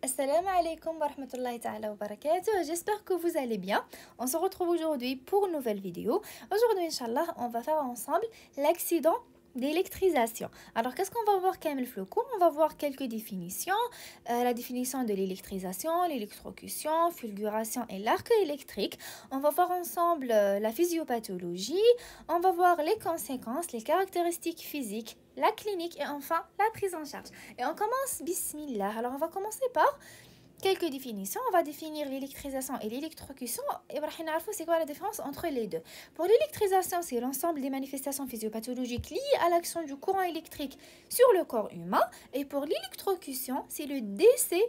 Assalamu alaikum wa rahmatullahi ta'ala wa barakatuh. J'espère que vous allez bien. On se retrouve aujourd'hui pour une nouvelle vidéo. Aujourd'hui, Inch'Allah, on va faire ensemble l'accident d'électrisation. Alors, qu'est-ce qu'on va voir Kamel Floco? On va voir quelques définitions. La définition de l'électrisation, l'électrocution, fulguration et l'arc électrique. On va voir ensemble la physiopathologie. On va voir les conséquences, les caractéristiques physiques, la clinique et enfin la prise en charge. Et on commence bismillah. Alors, on va commencer par quelques définitions. On va définir l'électrisation et l'électrocution et c'est quoi la différence entre les deux. Pour l'électrisation, c'est l'ensemble des manifestations physiopathologiques liées à l'action du courant électrique sur le corps humain. Et pour l'électrocution, c'est le décès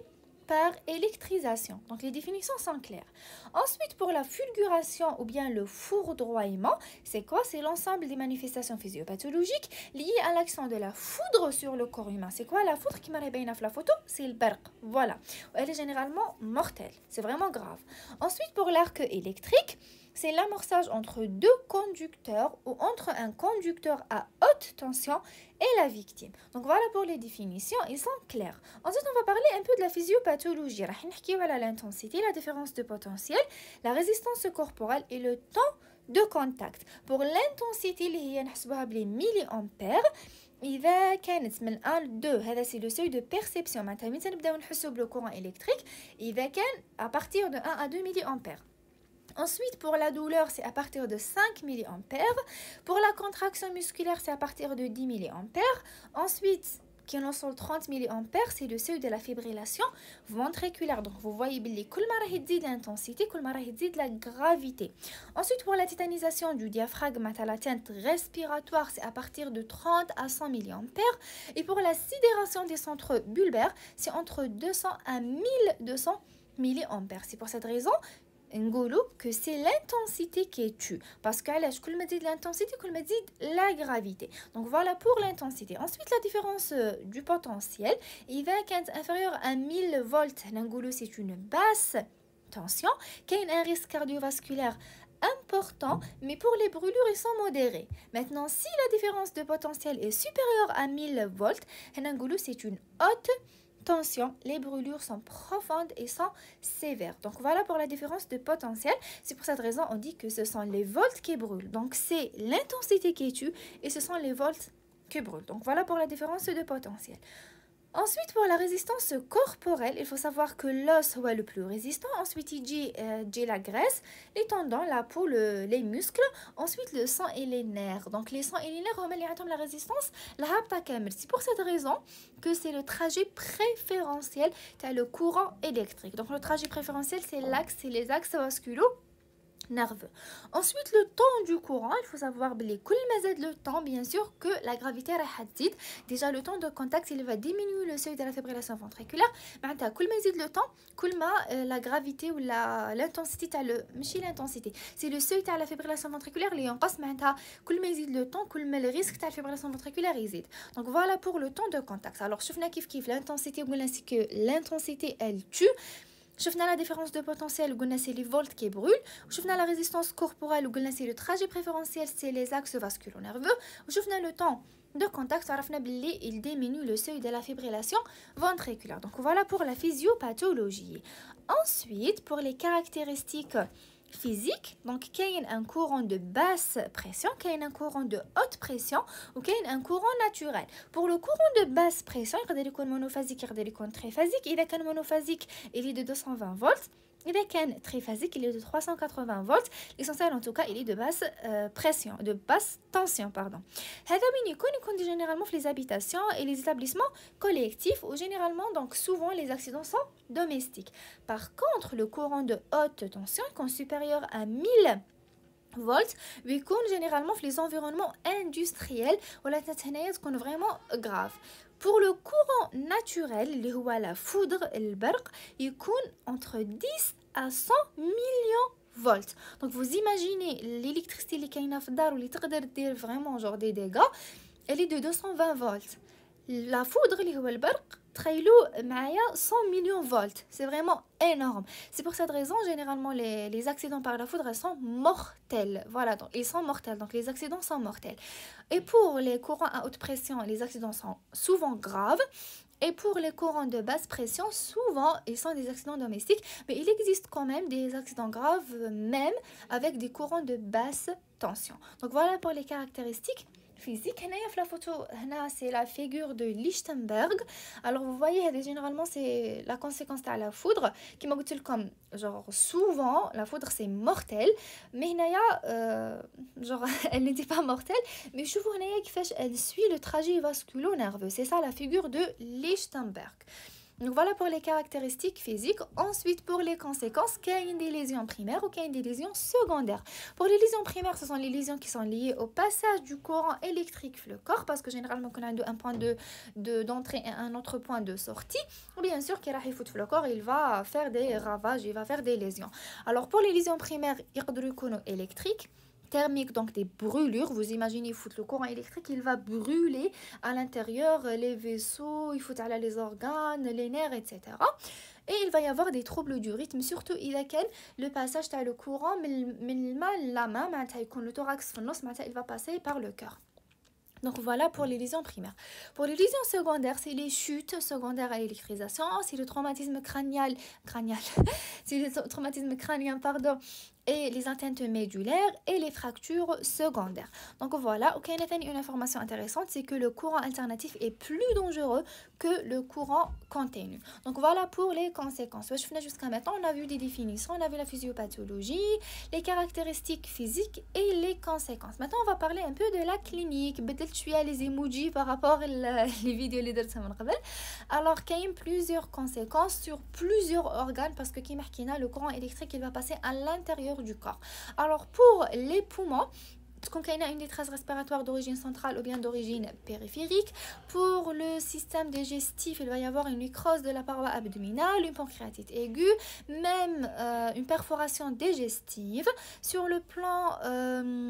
par électrisation. Donc les définitions sont claires. Ensuite, pour la fulguration ou bien le foudroiement, c'est quoi? C'est l'ensemble des manifestations physiopathologiques liées à l'action de la foudre sur le corps humain. C'est quoi la foudre qui m'a réveillé dans la photo? C'est le barq. Voilà. Elle est généralement mortelle. C'est vraiment grave. Ensuite, pour l'arc électrique, c'est l'amorçage entre deux conducteurs ou entre un conducteur à haute tension et la victime. Donc voilà pour les définitions, ils sont clairs. Ensuite, on va parler un peu de la physiopathologie. Voilà l'intensité, la différence de potentiel, la résistance corporelle et le temps de contact. Pour l'intensité, اللي هي نحسبوها بالملي-ampères. إذا كانت من 1 ل 2 هذا c'est le seuil de perception. معناتها متى نبداو نحسوا بالcourant électrique إذا كان à partir de 1 à 2 milliampères. Ensuite, pour la douleur, c'est à partir de 5 milliampères. Pour la contraction musculaire, c'est à partir de 10 milliampères. Ensuite, qui en sont 30 milliampères, c'est le seuil de la fibrillation ventriculaire. Donc, vous voyez, l'intensité, la gravité. Ensuite, pour la tétanisation du diaphragme à l'atteinte respiratoire, c'est à partir de 30 à 100 milliampères. Et pour la sidération des centres bulbaires, c'est entre 200 à 1200 milliampères. C'est pour cette raison que c'est l'intensité qui tue. Parce que كل ما تزيد l'intensité, كل ما تزيد la gravité. Donc voilà pour l'intensité. Ensuite, la différence du potentiel. إذا كانت inférieure à 1000 volts, c'est une basse tension. Qu'il y a un risque cardiovasculaire important, mais pour les brûlures, ils sont modérés. Maintenant, si la différence de potentiel est supérieure à 1000 volts, c'est une haute tension, les brûlures sont profondes et sont sévères. Donc voilà pour la différence de potentiel. C'est pour cette raison on dit que ce sont les volts qui brûlent. Donc c'est l'intensité qui tue et ce sont les volts qui brûlent. Donc voilà pour la différence de potentiel. Ensuite, pour la résistance corporelle, il faut savoir que l'os est le plus résistant. Ensuite, il y a la graisse, les tendons, la peau, les muscles. Ensuite, le sang et les nerfs. Donc, les sangs et les nerfs ont la résistance. C'est pour cette raison que c'est le trajet préférentiel de le courant électrique. Donc, le trajet préférentiel, c'est l'axe, c'est les axes vasculo nerveux. Ensuite, le temps du courant, il faut savoir le temps, bien sûr, que la gravité رح déjà le temps de contact, il va diminuer le seuil de la fibrillation ventriculaire. Le temps, la gravité ou l'intensité, c'est le seuil de la fibrillation ventriculaire اللي ينقص معناتها كل ما يزيد le temps كل ما le risque de la fibrillation ventriculaire يزيد. Donc voilà pour le temps de contact. Alors شفنا كيف l'intensité وقلنا que l'intensité elle tue. شفنا la différence de potentiel وقلنا c'est les volts qui brûlent. وشفنا la résistance corporelle وقلنا c'est le trajet préférentiel, c'est les axes vasculo-nerveux. وشفنا le temps de contact عرفنا باللي il diminue le seuil de la fibrillation ventriculaire. Donc voilà pour la physiopathologie. Ensuite, pour les caractéristiques physique, donc qu'il y a un courant de basse pression, qu'il y a un courant de haute pression ou qu'il y a un courant naturel. Pour le courant de basse pression, il y a un monophasique, il y a un triphasique. Il y a un monophasique, il est de 220 volts. Il y a un triphasique, il est de 380 volts. L'essentiel, en tout cas, il est de basse pression, de basse tension, pardon. هذا يكون généralement les habitations et les établissements collectifs ou généralement, donc souvent, les accidents sont domestiques. Par contre, le courant de haute tension, quand supérieur à 1000 volts, بيكون généralement les environnements industriels ou la تكون vraiment grave. Pour le courant naturel, اللي هو la foudre, البرق, يكون entre 10 à 100 millions volts. Donc vous imaginez l'électricité اللي كاينه في الدار واللي تقدر دير vraiment genre des dégâts, elle est de 220 volts. La foudre اللي هو البرق تخيلوا معايا 100 millions volts. C'est vraiment énorme. C'est pour cette raison, généralement, les accidents par la foudre, elles sont mortels. Voilà, donc ils sont mortels. Donc les accidents sont mortels. Et pour les courants à haute pression, les accidents sont souvent graves. Et pour les courants de basse pression, souvent, ils sont des accidents domestiques, mais il existe quand même des accidents graves, même avec des courants de basse tension. Donc voilà pour les caractéristiques physiques. هنايا في la photo, هنا c'est la figure de Lichtenberg. Alors vous voyez, généralement c'est la conséquence de la foudre. Qui m'a dit comme genre souvent la foudre c'est mortel, mais هنايا genre elle n'était pas mortelle, mais je vois هنايا كيفاش elle suit le trajet vasculo-nerveux. C'est ça la figure de Lichtenberg. Donc voilà pour les caractéristiques physiques. Ensuite, pour les conséquences, qu'il y a des lésions primaires ou qu'il y a des lésions secondaires. Pour les lésions primaires, ce sont les lésions qui sont liées au passage du courant électrique dans le corps, parce que généralement, quand on a un point d'entrée et un autre point de sortie, bien sûr, qu'il y a le corps, il va faire des ravages, il va faire des lésions. Alors pour les lésions primaires, il y a des lésions électriques, thermique, donc des brûlures. Vous imaginez, il faut le courant électrique, il va brûler à l'intérieur les vaisseaux, il faut aller les organes, les nerfs, etc. Et il va y avoir des troubles du rythme, surtout il y a le passage de le courant, la main, le thorax, il va passer par le cœur. Donc voilà pour les lésions primaires. Pour les lésions secondaires, c'est les chutes secondaires à l'électrisation, c'est le traumatisme c'est le traumatisme crânien, pardon, et les atteintes médulaires et les fractures secondaires. Donc voilà, une information intéressante, c'est que le courant alternatif est plus dangereux que le courant continu. Donc voilà pour les conséquences. Jusqu'à maintenant, on a vu des définitions, on a vu la physiopathologie, les caractéristiques physiques et les conséquences. Maintenant, on va parler un peu de la clinique. Peut-être que je suis à les emojis par rapport aux vidéos les alors, il y a plusieurs conséquences sur plusieurs organes parce que le courant électrique il va passer à l'intérieur du corps. Alors pour les poumons, quand il y a une détresse respiratoire d'origine centrale ou bien d'origine périphérique, pour le système digestif, il va y avoir une nécrose de la paroi abdominale, une pancréatite aiguë, même une perforation digestive. Sur le plan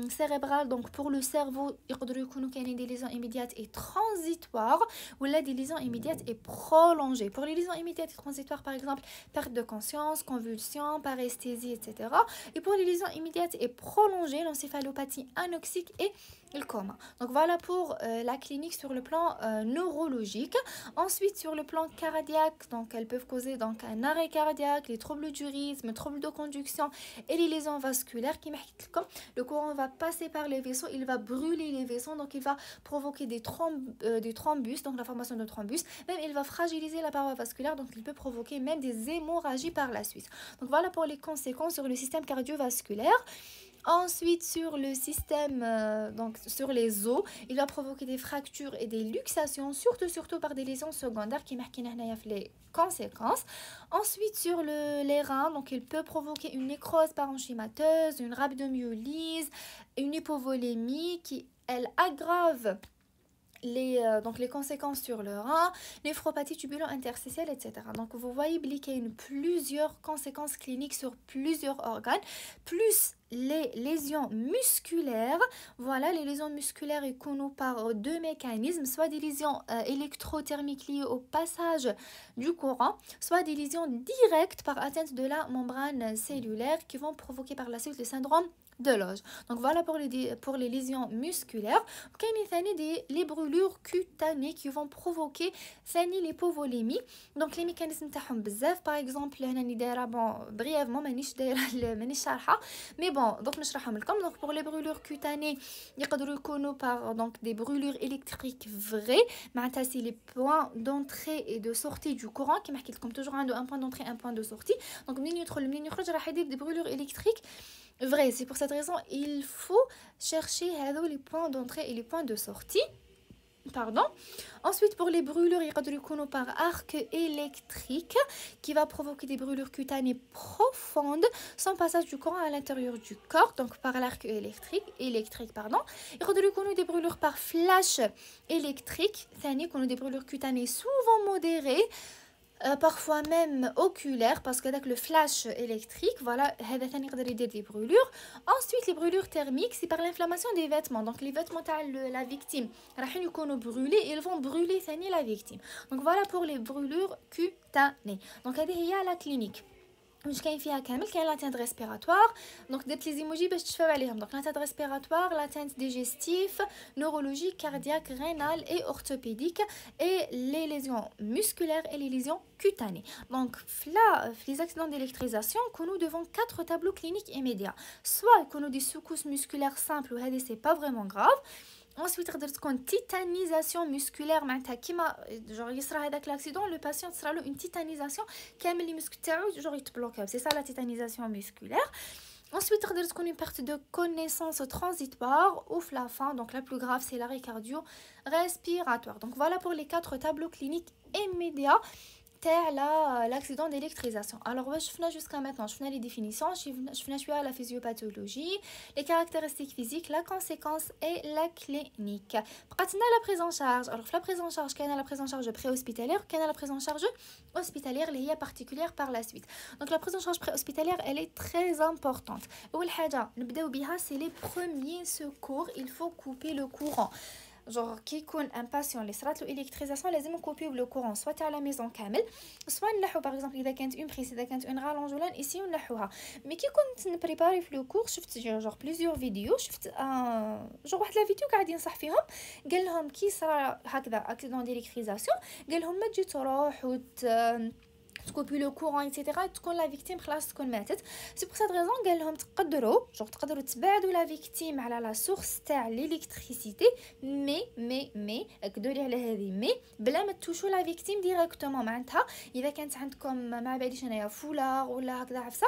cérébral, donc pour le cerveau, il y a des lésions immédiates et transitoires ou là des lésions immédiates et prolongées. Pour les lésions immédiates et transitoires, par exemple, perte de conscience, convulsions, paresthésie, etc. Et pour les lésions immédiates et prolongées, l'encéphalopathie anoxique et le coma. Donc voilà pour la clinique sur le plan neurologique. Ensuite sur le plan cardiaque, donc elles peuvent causer donc un arrêt cardiaque, les troubles du rythme, troubles de conduction et les lésions vasculaires qui le courant va passer par les vaisseaux, il va brûler les vaisseaux, donc il va provoquer des thrombus, donc la formation de thrombus, même il va fragiliser la paroi vasculaire, donc il peut provoquer même des hémorragies par la suite. Donc voilà pour les conséquences sur le système cardiovasculaire. Ensuite, sur le système, donc sur les os, il va provoquer des fractures et des luxations, surtout par des lésions secondaires qui marquent les conséquences. Ensuite, sur les reins, donc il peut provoquer une nécrose parenchymateuse, une rhabdomyolyse, une hypovolémie qui, elle, aggrave donc les conséquences sur le rein, néphropathie tubulo-interstitielle, etc. Donc vous voyez qu'il y a plusieurs conséquences cliniques sur plusieurs organes, plus les lésions musculaires. Voilà, les lésions musculaires sont connues par deux mécanismes, soit des lésions électrothermiques liées au passage du courant, soit des lésions directes par atteinte de la membrane cellulaire qui vont provoquer par la suite le syndrome de Loge. Donc voilà pour les lésions musculaires. Les brûlures cutanées qui vont provoquer l'hypovolémie. Donc les mécanismes تاعهم بزاف. Par exemple هنا اللي دايره brièvement مانيش شارحه, mais bon donc نشرحهم لكم. Donc pour les brûlures cutanées يقدروا يكونوا par donc des brûlures électriques vraies, معناتها c'est les points d'entrée et de sortie du courant كما حكيت لكم toujours عنده un point d'entrée un point de sortie. Donc منين يدخل منين يخرج راح يدير des brûlures électriques vrai. C'est pour cette raison il faut chercher les points d'entrée et les points de sortie. Pardon. Ensuite pour les brûlures يقدروا يكونوا par arc électrique qui va provoquer des brûlures cutanées profondes sans passage du courant à l'intérieur du corps, donc par l'arc électrique pardon. يقدروا يكونوا des brûlures par flash électrique, ثاني يكونوا des brûlures cutanées souvent modérées, parfois même oculaire parce que avec le flash électrique, voilà, des brûlures. Ensuite les brûlures thermiques, c'est par l'inflammation des vêtements. Donc les vêtements de la victime brûlés, ils vont brûler la victime. Donc voilà pour les brûlures cutanées. Donc il y a la clinique. واش كاين فيها كامل. كاين لاتينت ريسبيراتوار، دونك درت لي زيموجي باش تشفاو عليهم. دونك لاتينت ريسبيراتوار، لاتينت ديجستيف، نورولوجيك، كاردياك، رينال اي اورثوبيديك اي لي ليزيون musculaires et les lésions cutanées. Donc là les accidents d'électrisation nous devons 4 tableaux cliniques immédiats. Soit nous des secousses musculaires simples ou هذه c'est pas vraiment grave. Ensuite تقدر تكون tétanisation musculaire معناتها كيما genre يصرى هذاك l'accident le patient تصرى له une tétanisation كامل les muscles تاعو genre يتبلوكاو. C'est ça la tétanisation musculaire. Ensuite تقدر تكون une perte de connaissance transitoire ou la fin. Donc la plus grave c'est l'arrêt cardio-respiratoire. Donc voilà pour les 4 tableaux cliniques immédiats l'accident d'électrisation. Alors ouais, je jusqu'à maintenant, je les définitions, je la physiopathologie, les caractéristiques physiques, la conséquence et la clinique. Maintenant la prise en charge. Alors la prise en charge, quelle est la prise en charge préhospitalière, quelle est la prise en charge hospitalière, les est particulière par la suite. Donc la prise en charge préhospitalière, elle est très importante. C'est les premiers secours, il faut couper le courant. Genre كي يكون un patient اللي صرات له électrisation لازم نكوبيو لو كورون soit على ميزون كامل soit نلحو باغ اكزومبل اذا كانت اون بريس اذا كانت اون رالونج ولا ايسي ونلحوها. مي كي كنت نبريباري في لو كور شفت جور بليزيور فيديو، شفت جور واحد لا فيديو قاعد ينصح فيهم، قال لهم كي صرا هكذا اكسيدون ديليكتريزاسيون قال لهم ما تجي تروح تكوبي لو كورون ايتترا تكون لا فيكتيم خلاص تكون ماتت. سي بور سات ريزون قال لهم تقدروا تبعدوا لا فيكتيم على لا سورس تاع ليليكتريسيتي مي اكدوا لي على هذه مي بلا ما توشوا لا فيكتيم ديريكتومون. معناتها اذا كانت عندكم ما بعديش انايا فولار ولا هكذا عفسه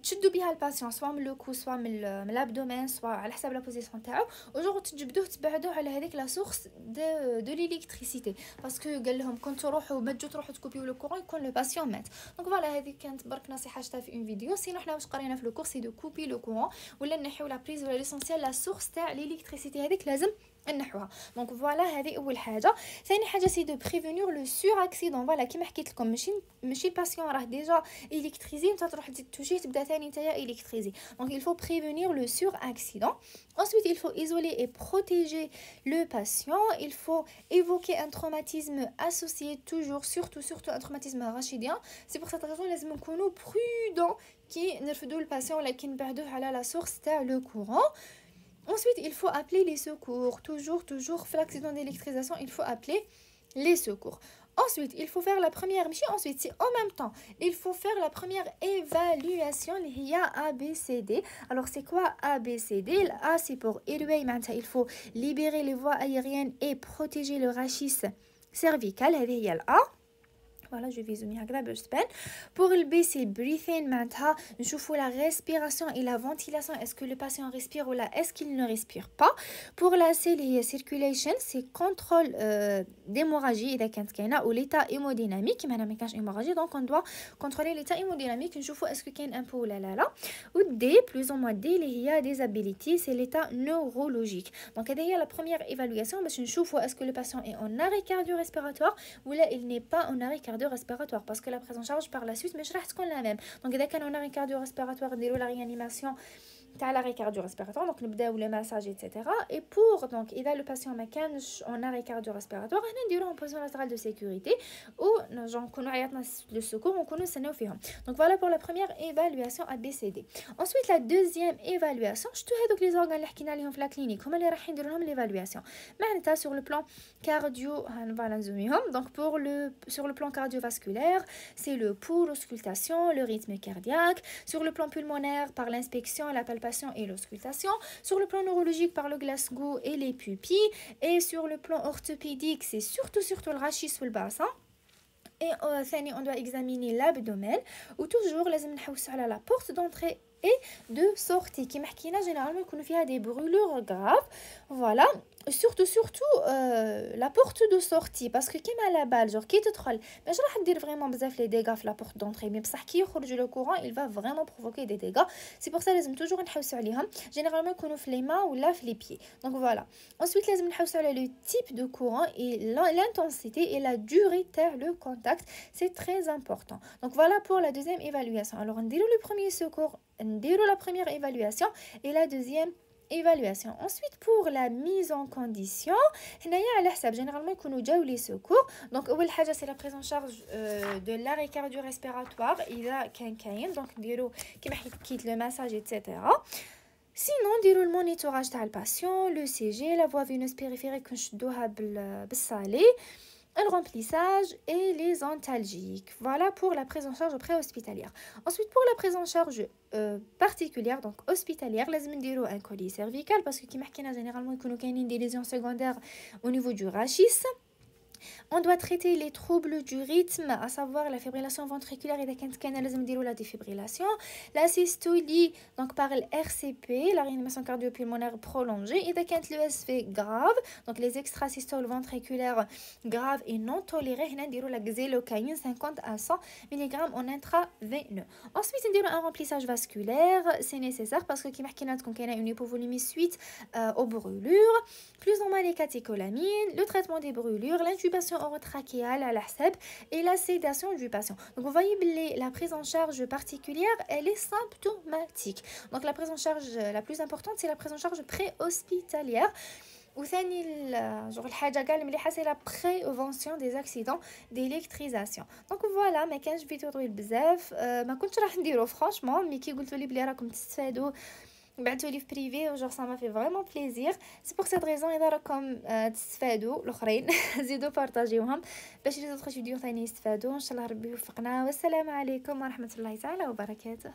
تشدوا بها الباسيون سواء من لو كو سواء من لابدومين سواء على حسب لا بوزيسيون تاعو وجو تجبدوه تبعدوه على هذيك لا سورس دو ليليكتريسيتي باسكو قال لهم كنت تروحوا ما تجوا تروحوا تكوبيو لو كورون يكون لو باسيون مات. دونك فوالا هذه كانت برك نصيحه شفتها في اون فيديو. سينو حنا واش قرينا في لو كور سي دو كوبي لو كورون ولا نحيو لا بريز ولا ليسونسيال لا سورس تاع ليليكتريسيتي هذيك لازم نحوها. دونك فوالا هذه اول حاجه. ثاني حاجه سي دو بريفينير لو سور اكسيدون. فوالا كيما حكيت لكم ماشي الباسيون راه ديجا الكتريزي نتا تروح تزيد توجيه تبدا ثاني نتايا الكتريزي. دونك il faut prévenir le suraccident. Ensuite il faut isoler et protéger le patient. Il faut évoquer un traumatisme associé toujours surtout un traumatisme rachidien. C'est pour cette raison لازم نكونوا prudent كي نرفدوا الباسيون ولكن نبعدوه على لا سورس تاع لو courant. Ensuite, il faut appeler les secours. Toujours, fait l'accident d'électrisation, il faut appeler les secours. Ensuite, il faut faire la première mission. Ensuite, c'est en même temps, il faut faire la première évaluation. Il y a ABCD. Alors, c'est quoi ABCD? A, c'est pour élever. Il faut libérer les voies aériennes et protéger le rachis cervical. Il y a A. Voilà, je vais zoomer هكذا باش تبان. Pour le B, c'est breathing معناتها نشوفوا la respiration et la ventilation. Est-ce que le patient respire ou là est-ce qu'il ne respire pas. Pour la C, اللي هي circulation, c'est contrôle d'hémorragie إذا كانت كاينة ou l'état hémodynamique. هنا ما كانش hémorragie donc on doit contrôler l'état hémodynamique نشوفوا est-ce que كاين un peu ولا لا. و D, plus ou moins D اللي هي disability, c'est l'état neurologique. Donc هذه هي la première évaluation باش نشوفوا est-ce que le patient est en arrêt cardio-respiratoire ou là il n'est pas en arrêt cardio-respiratoire parce que la prise en charge par la suite مش راح تكون la même. Donc اذا كان en arrêt cardio-respiratoire نديروا la réanimation تاع l'arrêt cardio-respiratoire donc نبداو le massage etc. et pour donc اذا le patient ما كانش en arrêt cardio-respiratoire هنا نديروا en position latérale de sécurité ou نكونوا عيطنا le secours ونكونوا نستناو فيهم. Donc voilà pour la première évaluation ABCD. Ensuite la deuxième évaluation شتو هذوك les organes اللي حكينا عليهم في la clinique هما اللي راح نديروا لهم l'évaluation معناتها sur le plan cardio voilà نزوميهم. Donc pour sur le plan cardiovasculaire c'est le pouls, l'auscultation, le rythme cardiaque. Sur le plan pulmonaire par l'inspection, la palpation et l'auscultation. Sur le plan neurologique par le Glasgow et les pupilles. Et sur le plan orthopédique c'est surtout le rachis ou le bassin. Et on doit examiner l'abdomen ou toujours لازم نحوسوا على la porte d'entrée et de sortie كيما حكينا généralement يكونوا فيها des brûlures graves. Voilà, surtout la porte de sortie parce que كيما la balle genre كي تدخل مش راح دير vraiment بزاف les dégâts في la porte d'entrée mais بصح كي يخرج le courant il va vraiment provoquer des dégâts. C'est pour ça لازم toujours نحوسوا عليهم généralement يكونوا في les mains ou là في les pieds. Donc voilà. Ensuite لازم نحوسوا على le type de courant et l'intensité et la durée تاع le contact, c'est très important. Donc voilà pour la deuxième évaluation. Alors نديروا le premier secours, نديروا la première évaluation et la deuxième évaluation. Ensuite, pour la mise en condition, هنايا على حسب généralement يكونوا جاو لي سكور. دونك اول حاجه سي لا بريز ان شارج دو لاري كارديو ريسبيراتوار اذا كان كاين. دونك نديرو كيما حكيت لو مساج ايتترا. سينون نديرو المونيتوراج تاع الباسيون، لو سي جي، لا فوا فينوس بيريفيريك نشدوها بالصالي، le remplissage et les antalgiques. Voilà pour la prise en charge préhospitalière. Ensuite, pour la prise en charge particulière, donc hospitalière, لازم نديرو un collier cervical parce que كيما حكينا généralement يكونوا كاينين des lésions secondaires au niveau du rachis. On doit traiter les troubles du rythme, à savoir la fibrillation ventriculaire et la défibrillation, la systolie donc par le RCP, la réanimation cardio-pulmonaire prolongée, et l'ESV grave, donc les extrasystoles ventriculaires graves et non tolérées, on la xélocaïne 50 à 100 mg en intraveineux. Ensuite, on a un remplissage vasculaire, c'est nécessaire parce que il y a une hypovolémie suite aux brûlures, plus normal les catécholamines, le traitement des brûlures, l'intubation orotrachéale à la HSEB et la sédation du patient. Donc vous voyez la prise en charge particulière, elle est symptomatique. Donc la prise en charge la plus importante, c'est la prise en charge pré-hospitalière. وثاني الحاجه كاع المليحه سي لا بريفونسيون دي اكسيدون ديليكتريزاسيون. دونك فوالا ما كانش فيديو طويل بزاف، ما كنتش راح نديرو فرانشمون، مي كي قلتوا لي بلي راكم تستفادوا بعثوا لي في بريفي وجور سا ما في فريمون بليزير. سي بور سيت ريزون اذا راكم تستفادوا الاخرين زيدوا بارطاجيوهم باش لي زوطخ فيديو ثاني يستفادوا ان شاء الله. ربي يوفقنا، والسلام عليكم ورحمه الله تعالى وبركاته.